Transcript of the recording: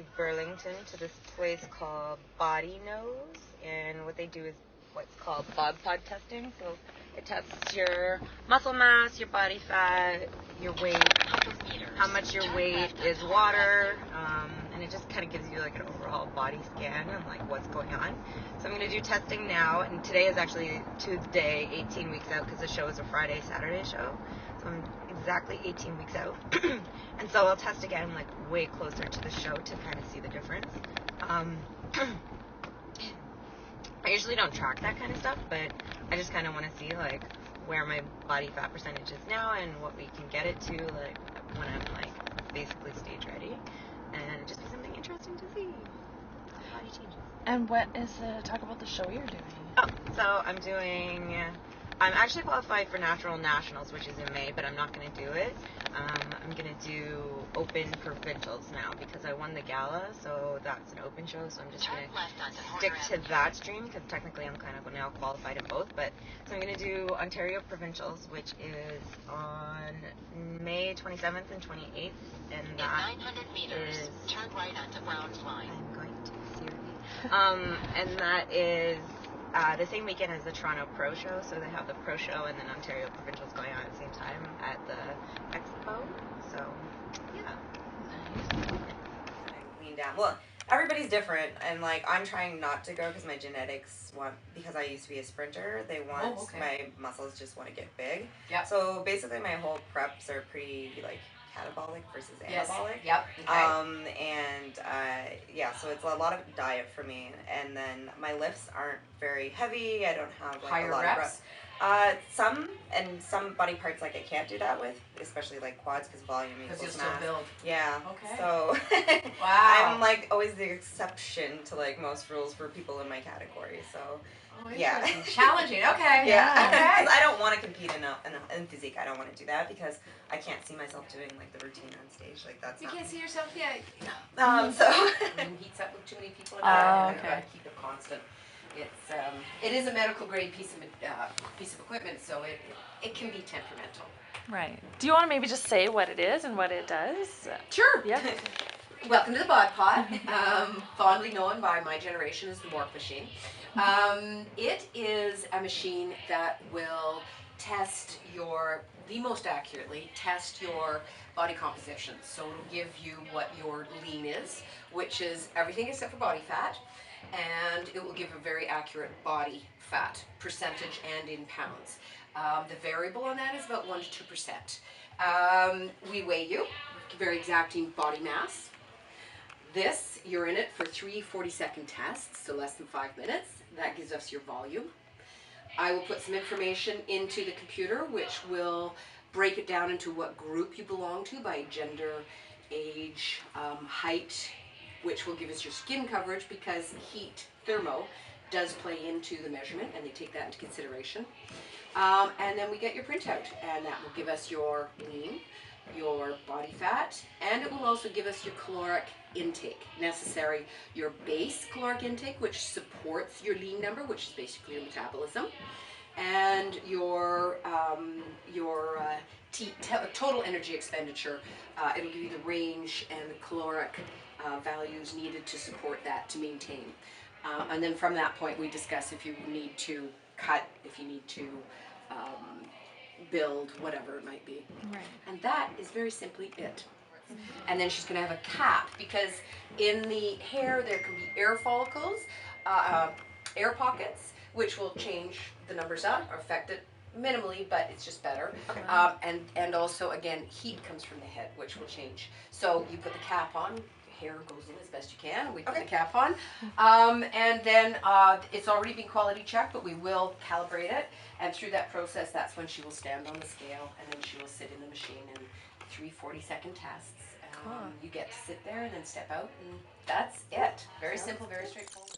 to Burlington to this place called Body Nose, and what they do is what's called Bodpod testing. So it tests your muscle mass, your body fat, your weight, how much your weight is water, and it just kind of gives you like an overall body scan and like what's going on. So I'm going to do testing now, and today is actually Tuesday, 18 weeks out, because the show is a Friday, Saturday show. So I'm exactly 18 weeks out. And so I'll test again like way closer to the show to kind of see the difference. I usually don't track that kind of stuff, but I just kind of want to see like where my body fat percentage is now and what we can get it to like when I'm like basically stage ready, and just be something interesting to see. Body changes. And what is talk about the show you're doing? Oh, so I'm actually qualified for Natural Nationals, which is in May, but I'm not going to do it. I'm going to do Open Provincials now because I won the gala, so that's an open show, so I'm just going to stick to that stream because technically I'm kind of now qualified in both. But so I'm going to do Ontario Provincials, which is on May 27th and 28th, and that 900 meters, is... turn right onto Browns Line. I'm going to Siri. And that is the same weekend as the Toronto Pro Show, so they have the Pro Show and then Ontario Provincials going on at the same time at the Expo. So, yeah. Lean down. Well, everybody's different, and like I'm trying not to go because my genetics want, because I used to be a sprinter, they want my muscles just want to get big. Yep. So basically, my whole preps are pretty like catabolic versus anabolic. Yes. Yep. Okay. Yeah, so it's a lot of diet for me, and then my lifts aren't very heavy. I don't have like higher a lot reps? of reps. Some body parts like I can't do that with, especially like quads because volume equals mass. Build. Yeah. Okay. So wow. I'm like always the exception to like most rules for people in my category. So yeah. Challenging. Okay. Yeah. Okay. I don't want to compete in physique. I don't want to do that because I can't see myself doing like the routine on stage. Like that's you not can't see yourself yet. So When heats up with too many people, okay. You've got to keep it constant. It is a medical grade piece of equipment, so it can be temperamental. Right. Do you want to maybe just say what it is and what it does? Sure. Yeah. Welcome to the Bodpod, fondly known by my generation as the Morph machine. It is a machine that will the most accurately test your body composition. So it'll give you what your lean is, which is everything except for body fat, and it will give a very accurate body fat percentage and in pounds. The variable on that is about 1 to 2%. We weigh you, very exacting body mass. You're in it for 3 40-second tests, so less than 5 minutes. That gives us your volume. I will put some information into the computer, which will break it down into what group you belong to by gender, age, height, which will give us your skin coverage because heat, thermo, does play into the measurement, and they take that into consideration. And then we get your printout, and that will give us your lean, your body fat, and it will also give us your caloric intake necessary, your base caloric intake, which supports your lean number, which is basically your metabolism, and your total energy expenditure. It'll give you the range and the caloric values needed to support that, to maintain. And then from that point we discuss if you need to cut, if you need to build, whatever it might be. Right. And that is very simply it. And then she's going to have a cap, because in the hair there can be air follicles, air pockets, which will change the numbers up or affect it minimally, but it's just better. And also, again, heat comes from the head, which will change. So you put the cap on, hair goes in as best you can, we put the cap on, and then it's already been quality checked, but we will calibrate it, and through that process that's when she will stand on the scale, and then she will sit in the machine, and 3 40-second tests. You get to sit there and then step out, and that's it. Very simple, very straightforward.